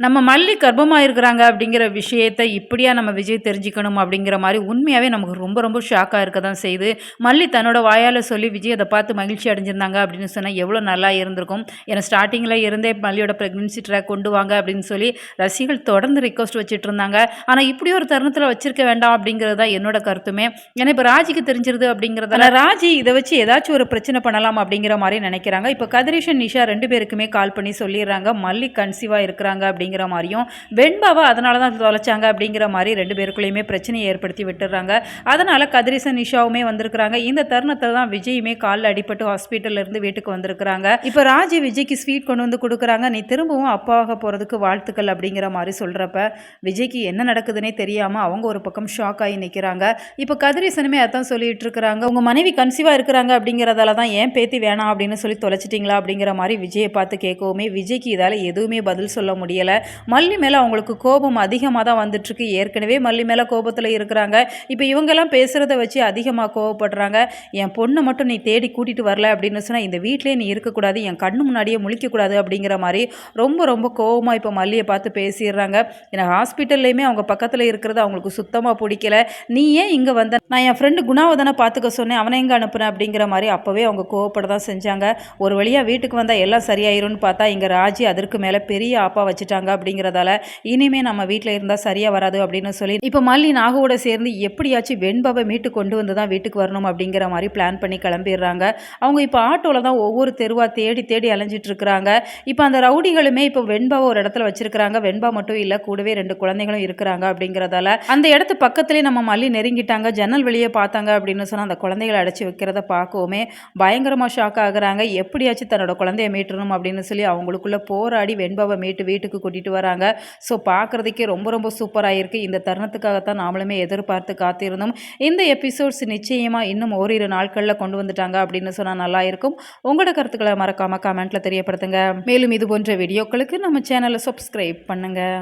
நம்ம மல்லி கர்ப்பமாக இருக்கிறாங்க அப்படிங்கிற விஷயத்தை இப்படியா நம்ம விஜய் தெரிஞ்சுக்கணும் அப்படிங்கிற மாதிரி உண்மையாகவே நமக்கு ரொம்ப ரொம்ப ஷாக்காக இருக்க தான் செய்யுது. மல்லி தன்னோட வாயால் சொல்லி விஜய் அதை பார்த்து மகிழ்ச்சி அடைஞ்சிருந்தாங்க அப்படின்னு சொன்னால் எவ்வளோ நல்லா இருந்திருக்கும். ஏன்னா ஸ்டார்டிங்கில் இருந்தே மல்லியோட ப்ரெக்னன்சி ட்ராக் கொண்டு வாங்க அப்படின்னு சொல்லி ரசிகர்கள் தொடர்ந்து ரிக்வஸ்ட் வச்சுட்டு இருந்தாங்க. ஆனால் இப்படி ஒரு தருணத்தில் வச்சிருக்க வேண்டாம் அப்படிங்கிறது தான் என்னோட கருத்துமே. ஏன்னா இப்போ ராஜிக்கு தெரிஞ்சிருது அப்படிங்கிறதால ராஜி இதை வச்சு ஏதாச்சும் ஒரு பிரச்சனை பண்ணலாம் அப்படிங்கிற மாதிரி நினைக்கிறாங்க. இப்போ கதிரேஷன் நிஷா 2 பேருக்குமே கால் பண்ணி சொல்லிடுறாங்க மல்லி கன்சீவாக இருக்கிறாங்க அப்படிங்கிற மாதிரியும் வெண்பாவை அதனால தான் தொலைச்சாங்க அப்படிங்கிற மாதிரி 2 பேருக்குள்ளேயுமே பிரச்சனையை ஏற்படுத்தி விட்டுறாங்க. அதனால கதிரேசன் நிஷாவுமே வந்திருக்கிறாங்க. இந்த தருணத்தில் தான் விஜயுமே காலில் அடிபட்டு ஹாஸ்பிட்டல்ல இருந்து வீட்டுக்கு வந்திருக்கிறாங்க. இப்போ ராஜி விஜய்க்கு ஸ்வீட் கொண்டு வந்து கொடுக்குறாங்க. நீ திரும்பவும் அப்பாவாக போகிறதுக்கு வாழ்த்துக்கள் அப்படிங்கிற மாதிரி சொல்கிறப்ப விஜய்க்கு என்ன நடக்குதுன்னே தெரியாமல் அவங்க ஒரு பக்கம் ஷாக் ஆகி நிற்கிறாங்க. இப்போ கதிரேசனுமே அதான் சொல்லிட்டு இருக்கிறாங்க, உங்கள் மனைவி கன்சீவாக இருக்கிறாங்க அப்படிங்கிறதால தான் ஏன் பேத்தி வேணாம் அப்படின்னு சொல்லி தொலைச்சிட்டிங்களா அப்படிங்கிற மாதிரி விஜயை பார்த்து கேட்கவுமே விஜய்க்கு இதால் எதுவுமே பதில் சொல்ல முடியலை. மல்லி மேலே அவங்களுக்கு கோபம் அதிகமாக தான் வந்துட்டுருக்கு. ஏற்கனவே மல்லி மேலே கோபத்தில் இருக்கிறாங்க. இப்போ இவங்கெல்லாம் பேசுகிறத வச்சு அதிகமாக கோவப்படுறாங்க. என் பொண்ணை மட்டும் நீ தேடி கூட்டிகிட்டு வரல அப்படின்னு சொன்னால் இந்த வீட்டிலே நீ இருக்கக்கூடாது, என் கண்ணு முன்னாடியே முழிக்கக்கூடாது அப்படிங்கிற மாதிரி ரொம்ப ரொம்ப கோவமாக இப்போ மல்லியை பார்த்து பேசிடுறாங்க. ஏன்னா ஹாஸ்பிட்டல்லையுமே அவங்க பக்கத்தில் இருக்கிறது அவங்களுக்கு சுத்தமாக பிடிக்கல. நீ ஏன் இங்கே வந்த, நான் என் ஃப்ரெண்டு குணாவை தானே பார்த்துக்க சொன்னேன், அவனை எங்கே அனுப்புனேன் அப்படிங்கிற மாதிரி அப்போவே அவங்க கோவப்பட தான் செஞ்சாங்க. ஒரு வழியாக வீட்டுக்கு வந்தால் எல்லாம் சரியாயிரும்னு பார்த்தா இங்கே ராஜி அதற்கு மேலே பெரிய ஆப்பா வச்சுட்டாங்க அப்படிங்கிறதால இனிமே நம்ம வீட்டில் இருந்தால் சரியாக வராது அப்படின்னு சொல்லி இப்போ மல்லி நாகுவோட சேர்ந்து எப்படியாச்சும் வெண்பாவை மீட்டு கொண்டு வந்து தான் வீட்டுக்கு வரணும் அப்படிங்கிற மாதிரி பிளான் பண்ணி கிளம்பிடுறாங்க. அவங்க இப்போ ஆட்டோவில் தான் ஒவ்வொரு தெருவாக தேடி தேடி அலைஞ்சிட்டு இருக்கிறாங்க. இப்போ அந்த ரவுடிகளுமே இப்போ வெண்பாவை ஒரு இடத்துல வச்சிருக்கிறாங்க. வெண்பா மட்டும் இல்லை, கூடவே 2 குழந்தைகளும் இருக்கிறாங்க அப்படிங்கிறதால அந்த இடத்து பக்கத்துலேயே நம்ம மல்லி நெருங்கிட்டாங்க. ஜன்னல் வெளியே பார்த்தாங்க அப்படின்னு சொன்னால் அந்த குழந்தைகளை அடைச்சி வைக்கிறத பார்க்கவுமே பயங்கரமாக ஷாக் ஆகுறாங்க. எப்படியாச்சும் தன்னோட குழந்தைய மீட்டணும் அப்படின்னு சொல்லி அவங்களுக்குள்ள போராடி வெண்பாவை மீட்டு வீட்டுக்கு கூட்டிகிட்டு வராங்க. ஸோ பார்க்குறதுக்கே ரொம்ப ரொம்ப சூப்பராக இருக்குது. இந்த தருணத்துக்காகத்தான் நாமளுமே எதிர்பார்த்து காத்திருந்தோம். இந்த எபிசோட்ஸ் நிச்சயமாக இன்னும் ஓரிரு நாட்களில் கொண்டு வந்துட்டாங்க அப்படின்னு சொன்னால் நல்லா இருக்கும். உங்களோட கருத்துக்களை மறக்காமல் கமெண்ட்டில் தெரியப்படுத்துங்க. மேலும் இது போன்ற வீடியோக்களுக்கு நம்ம சேனலை சப்ஸ்கிரைப் பண்ணுங்கள்.